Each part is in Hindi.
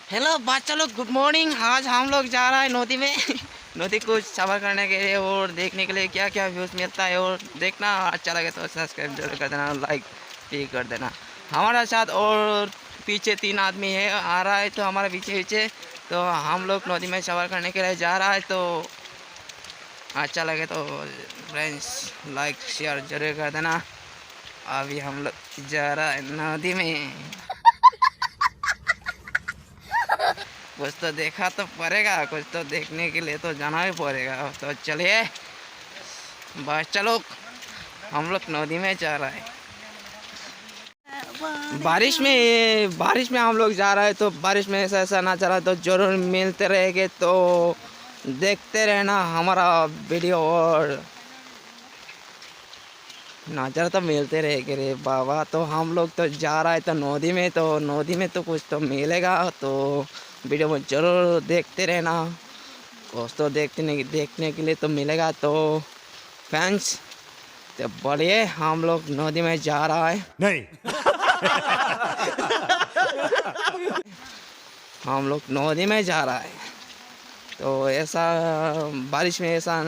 हेलो बच्चा लोग, गुड मॉर्निंग। आज हम लोग जा रहा है नदी में नदी को सफर करने के लिए और देखने के लिए क्या क्या व्यूज़ मिलता है। और देखना अच्छा लगे तो सब्सक्राइब जरूर कर देना, लाइक भी कर देना हमारा साथ। और पीछे 3 आदमी है, आ रहा है तो हमारे पीछे पीछे। तो हम लोग नदी में सफर करने के लिए जा रहा है। तो अच्छा लगे तो फ्रेंड्स लाइक शेयर जरूर कर देना। अभी हम लोग जा रहा है नदी में। कुछ तो देखा तो पड़ेगा, कुछ तो देखने के लिए तो जाना भी पड़ेगा। तो चलिए बस चलो, हम लोग नदी में जा रहा है। बारिश में हम लोग जा रहे हैं। तो बारिश में ऐसा ऐसा ना चला तो जरूर मिलते रहेंगे। तो देखते रहना हमारा वीडियो और नज़र तो मिलते रहेंगे रे बाबा। तो हम लोग तो जा रहा है तो नदी में तो कुछ तो मिलेगा। तो वीडियो में जरूर देखते रहना, कुछ तो देखने के लिए तो मिलेगा। तो फैंस तो बढ़िए, हम लोग नदी में जा रहा है। नहीं। हम लोग नदी में जा रहा है। तो ऐसा बारिश में ऐसा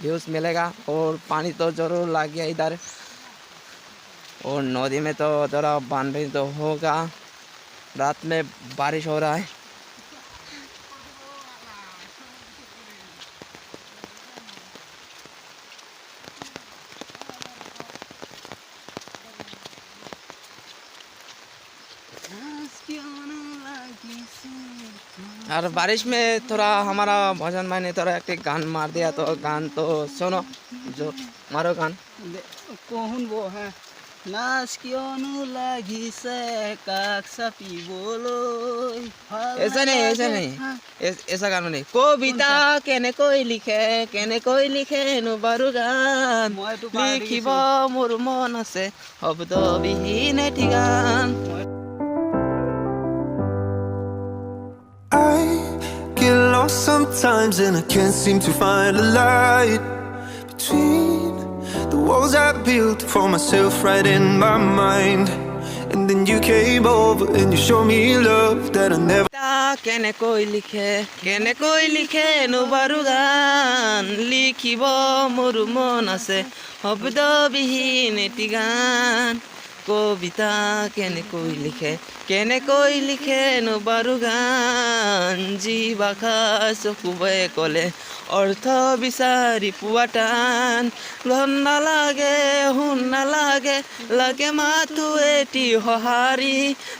व्यूज़ मिलेगा। और पानी तो ज़रूर लग गया इधर। और नदी में तो थोड़ा पानी तो होगा, रात में बारिश हो रहा है। और बारिश में थोड़ा हमारा भजन भाई ने थोड़ा एक गान मार दिया। तो गान तो सुनो, जो मारो गान। कौन वो है नाच क्यों लगी से काक सपी बोलो। ऐसा नहीं ऐसा गाना नहीं। कविता केने कोई लिखे नु बारू गान लिखिब मोर मन আছে শব্দ বিহীন এটি গান। I get lost sometimes and I can't seem to find a light between the walls I built for myself right in my mind. And then you came over and you showed me love that I never. কেনে কই লিখে নো বাৰু গান লিখিব মোৰ মন আছে শব্দ বিহীন এটি গান। কবিতা কেনে কই লিখে নো বাৰু গান যি ভাষা চকুবে ক'লে অৰ্থ বিচাৰি পোৱা টান। ঘন নালাগে শুন নালাগে লাগে মাথো এটি সঁহাৰি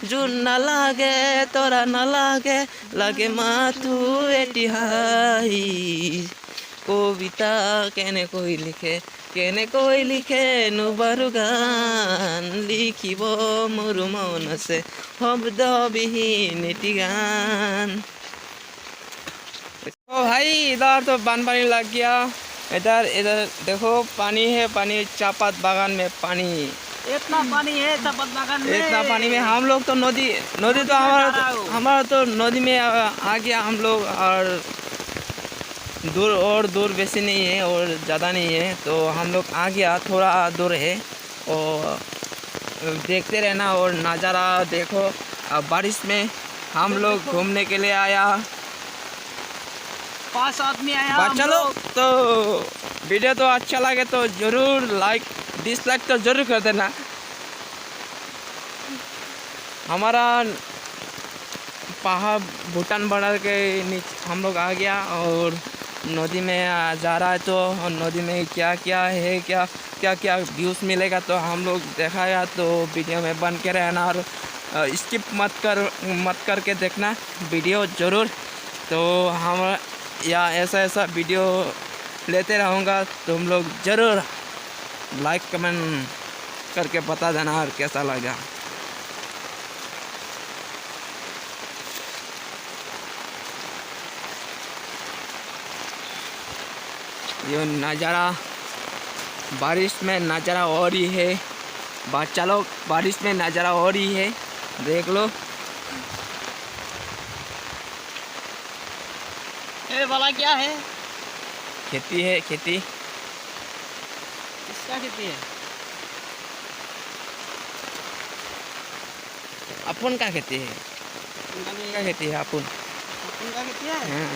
জোন নালাগে তৰা নালাগে লাগে মাথো এটি হাঁহি। কবিতা কেনে কই লিখে নো বাৰু গান লিখিব মোৰ মন আছে শব্দবিহীন এটি গান। तो भाई इधर तो बानपानी लग गया। इधर इधर देखो पानी है, पानी चापात बागान में पानी। इतना पानी है चापात बागान में। इतना पानी में हम लोग तो नदी तो हमारा तो नदी में आ गया हम लोग। और दूर बेसी नहीं है और ज़्यादा नहीं है। तो हम लोग आ गया, थोड़ा दूर है। और देखते रहना और नज़ारा देखो। अब बारिश में हम लोग घूमने के लिए आया, 5 आदमी आया। बच्चा लोग। तो वीडियो तो अच्छा लगे तो ज़रूर लाइक डिसलाइक तो ज़रूर कर देना। हमारा पहाड़ भूटान बॉर्डर के नीचे हम लोग आ गया और नदी में जा रहा है। तो नदी में क्या क्या व्यूज़ मिलेगा तो हम लोग दिखाया। तो वीडियो में बन के रहना और स्किप मत करके देखना वीडियो ज़रूर। तो हम या ऐसा वीडियो लेते रहूँगा। तुम लोग ज़रूर लाइक कमेंट करके बता देना और कैसा लगा। ये नज़ारा बारिश में नज़ारा और ही है। बच्चा लोग बारिश में नज़ारा और ही है, देख लो। ये वाला क्या है? खेती है, खेती। किसका खेती है? अपन का खेती है। क्या कहती है अपन? क्या कहती है? हाँ,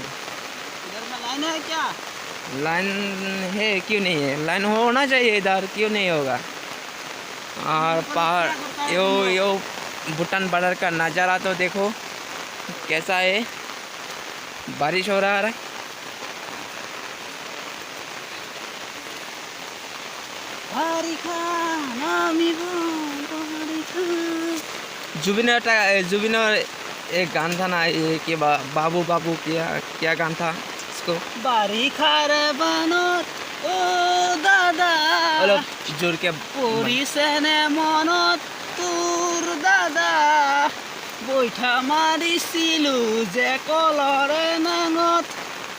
इधर में लाइन है क्या? लाइन है क्यों नहीं है? लाइन होना चाहिए इधर, क्यों नहीं होगा? और पहाड़ यो भूटान बॉर्डर का नज़ारा तो देखो कैसा है। बारिश हो रहा है। जुबिनर एक गान था ना ये कि बाबू बाबू क्या गान था इसको? बारिखार बानत ओ दादा অলপ জোরকে পৰিছেনে মনত তোৰ দাদা বৈঠা মাৰিছিলো যে কলৰে নাঙত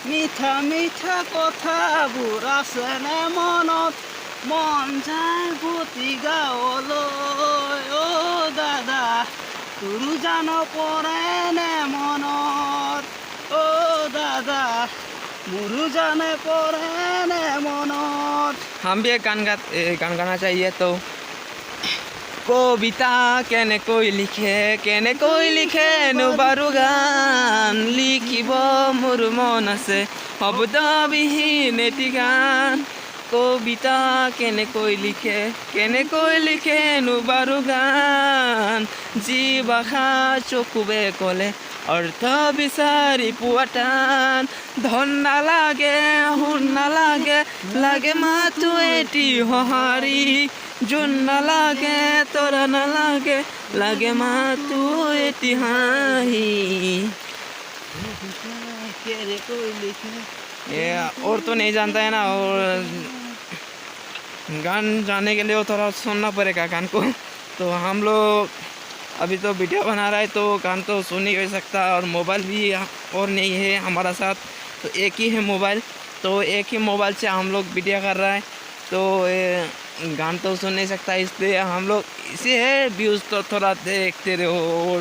মিঠা মিঠা কথাবোৰ আছেনে মনত মন যায় ভতি গাঁৱলৈ অ দাদা তোৰ জান পৰেনে মনত অ দাদা মোৰো জানে পৰেনে মনত। हम भी एक गान गाना चाहिए। तो কবিতা কেনেকৈ লিখে নুবাৰু গান লিখিব মোৰ মন আছে শব্দবিহীন এটি গান। কবিতা কেনেকৈ লিখে নুবাৰু গান যি ভাষা চকুবে ক'লে অৰ্থ বিচাৰি পোৱা টান। ধন নালাগে সোণ নালাগে লাগে মাথো এটি সঁহাৰি জোন নালাগে তৰা নালাগে লাগে মাথো এটি হাঁহি। ये और तो नहीं जानता है ना, और गान जाने के लिए थोड़ा सुनना पड़ेगा गान को। तो हम लोग अभी तो वीडियो बना रहा है तो गान तो सुन नहीं कर सकता, और मोबाइल भी और नहीं है हमारा साथ, तो एक ही है मोबाइल। तो एक ही मोबाइल से हम लोग वीडियो कर रहा है तो गान तो सुन नहीं सकता, इसलिए हम लोग इसे है व्यूज़ तो थोड़ा देखते रहो और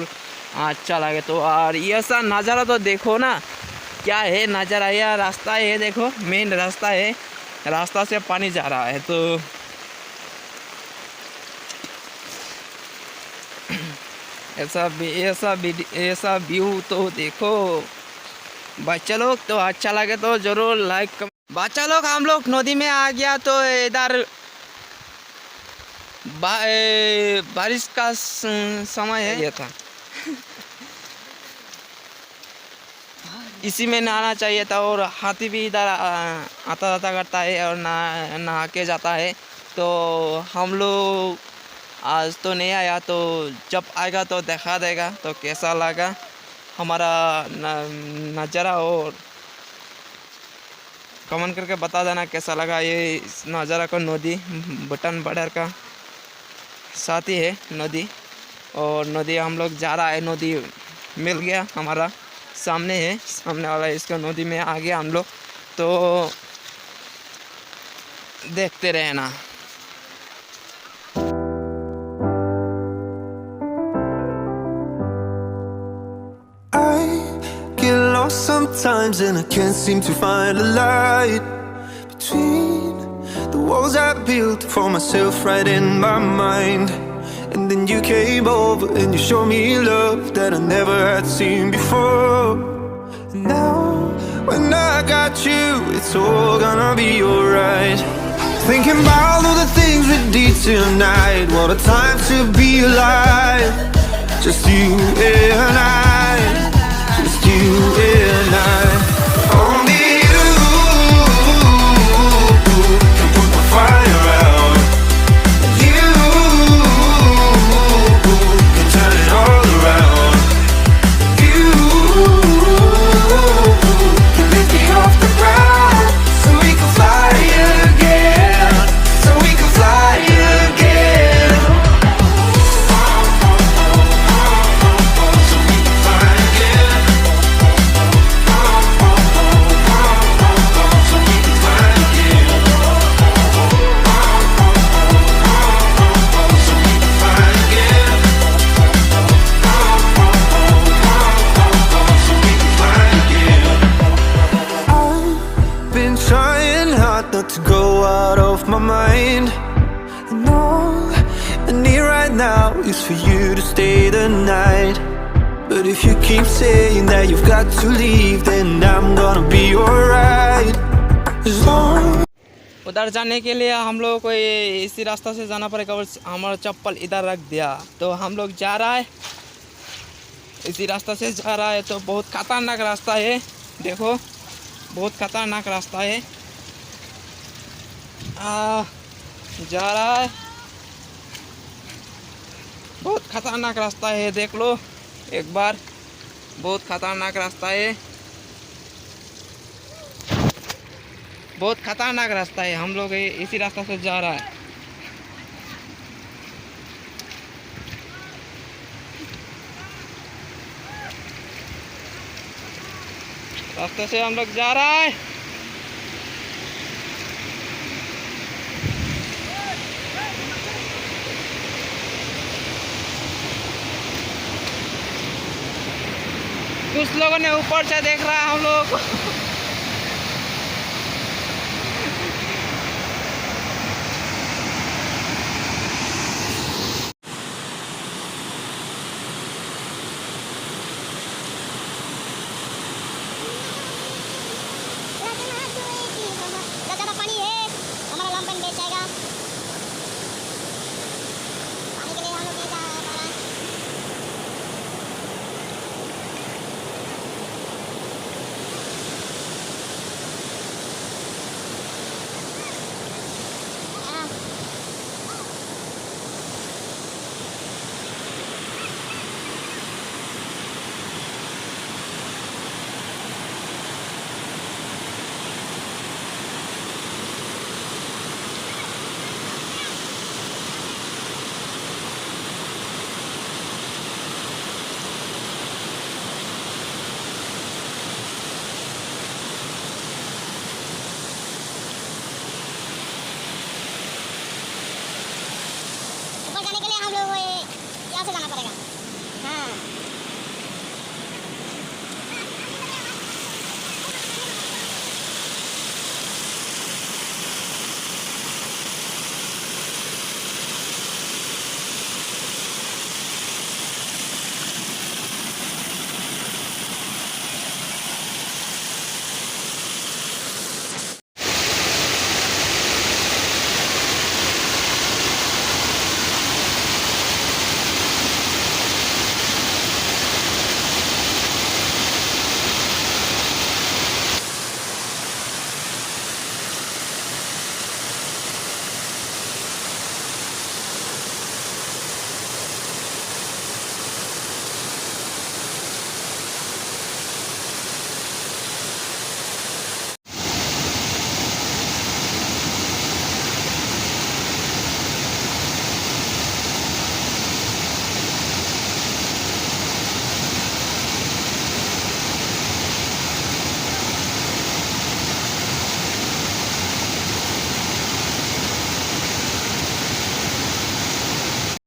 अच्छा लगे तो। और ये सा नज़ारा तो देखो ना क्या है नज़ारा। यह रास्ता है देखो, मेन रास्ता है, रास्ता से पानी जा रहा है। तो ऐसा व्यू तो देखो बच्चा लोग। तो अच्छा लगे तो ज़रूर लाइक बच्चा लोग। हम लोग नदी में आ गया तो इधर बारिश का समय है ये था इसी में नहाना चाहिए था। और हाथी भी इधर आता जाता करता है और नहा के जाता है। तो हम लोग आज तो नहीं आया, तो जब आएगा तो दिखा देगा तो कैसा लगा हमारा नज़ारा, और कमेंट करके बता देना कैसा लगा ये नज़ारा को। नदी भूटान बॉर्डर का साथ ही है नदी, और नदी हम लोग जा रहा है, नदी मिल गया हमारा सामने है, सामने वाला इसका नदी में आ गया हम लोग। तो देखते रहना। Sometimes and I can't seem to find a light between the walls I built for myself right in my mind. And then you came over and you showed me love that I never had seen before. And now when I got you, it's all gonna be alright. Thinking about all the things we did tonight, what a time to be alive. Just you and I, just you and I. Only you can put the fire out. You can turn it all around. You can lift me off the ground, so we can fly again, so we can fly again. So we can fly again. So we can fly again. So we can fly again. So we can fly again. I've been trying hard not to go out of my mind, and all I need right now is for you to stay the night. But But if you keep saying that you've got to leave, then I'm gonna be alright. As long उधर जाने के लिए हम लोगों को ये इसी रास्ता से जाना पड़ेगा और हमारा चप्पल इधर रख दिया तो हम लोग जा रहा है, इसी रास्ता से जा रहा है। तो बहुत खतरनाक रास्ता है, देखो बहुत खतरनाक रास्ता है। जा रहा है, बहुत खतरनाक रास्ता है, देख लो एक बार, बहुत खतरनाक रास्ता है, बहुत खतरनाक रास्ता है। हम लोग इसी रास्ता से जा रहा है। रास्ते से हम लोग जा रहा है। कुछ लोगों ने ऊपर से देख रहा है हम लोगों को। ऊपर जाने के लिए हम लोग यहाँ से जाना पड़ेगा। हाँ